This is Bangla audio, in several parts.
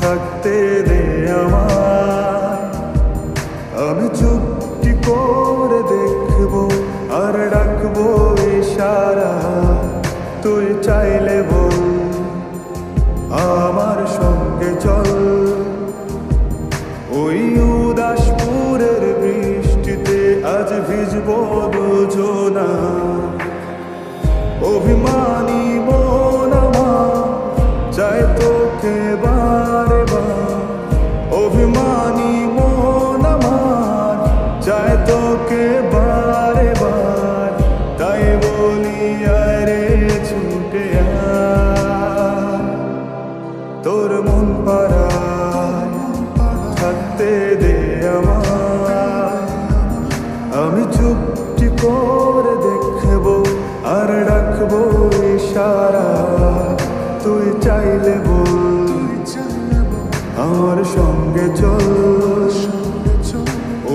থাকতে দে আমায়। আমি চুপটি করে দেখবো আর ডাকবো ইশারা, তুই চাইলে বল আমার সঙ্গে চল। ওই উদাসপুরের বৃষ্টিতে আজ ভিজবো দুজনা। অভিমানী মন আমার চায় তোকে বারে বার, অভিমানী মন আমার চায় তোকে বারে বার। তাই বলি আরে ছুটে আয়, তোর মন পাড়ায় থাকতে দে আমায়। আমি চুপটি করে দেখবো আর ডাকবো ইশারা, তুই চাইলে বল আমার সঙ্গে চল।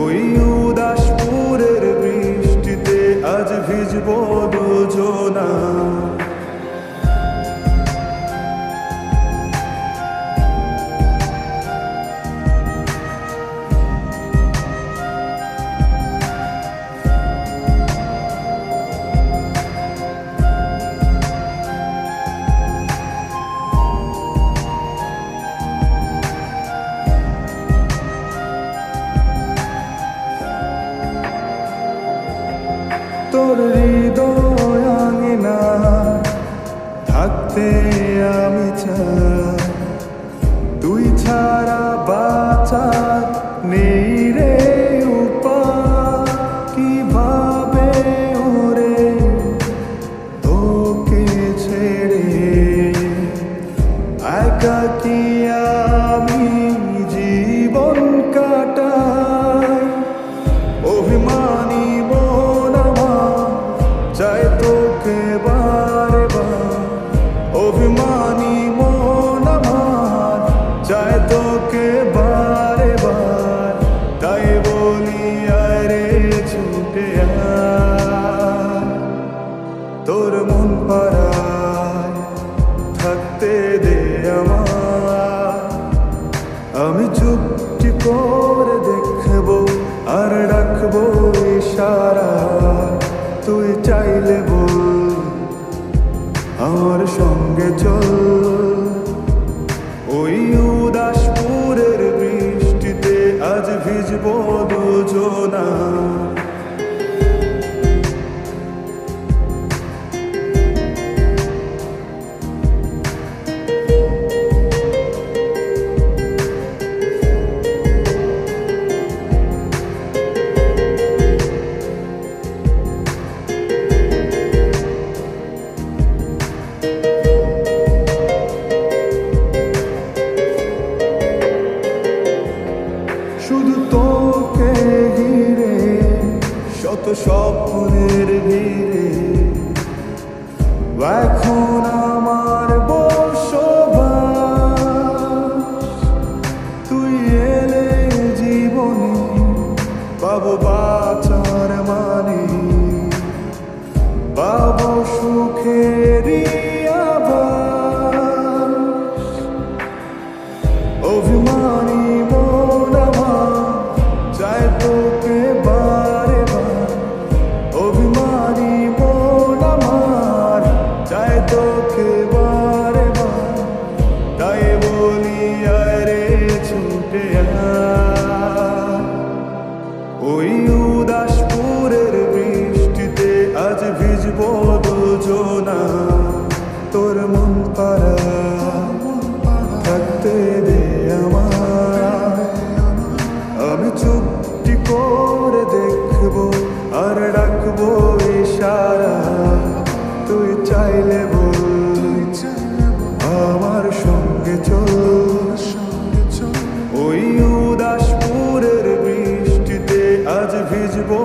ওই উদাসপুরের বৃষ্টিতে আজ ভিজবো দুজনা। তোর হৃদয় আঙিনা থাকতে আমি চাই, তুই ছাড়া বাঁচার নেই রে উপায়। কিভাবে ওরে তোকে ছেড়ে একাকী আমি জীবন কাটাই। অভিমানী মন আমার চায় তোকে বারে বার, অভিমানী মন আমার চায় তোকে বারে বার। তাই বলি আরে ছুটে আয়, তোর মন পাড়ায় থাকতে দে আমায়। আমি চুপটি করে দেখবো আর ডাকবো ইশারা, তুই চাইলে বল আমার সঙ্গে চল। ওই উদাসপুরের বৃষ্টিতে আজ ভিজবো দুজনা। শুধু তোকে ঘিরে শত স্বপ্নের ভিড়ে এখন আমার বসবাস। তুই এলে জীবনে পাবো বাঁচার মানে, পাবো সুখেরই আভাস। অভিমানী মন আমার চায় তোকে বারে বার, অভিমানী মন আমার চায় তোকে বারে বার। তাই বলি আরে ছুটে আয়, ওই উদাসপুরের বৃষ্টিতে আজ ভিজবো দুজনা। তোর মন পাড়ায় থাকতে দে আমায়। আমি চুপটি করে দেখবো আর ডাকবো ইশারা, তুই চাইলে বল আমার সঙ্গে চল। ওই উদাসপুরের বৃষ্টিতে আজ ভিজবো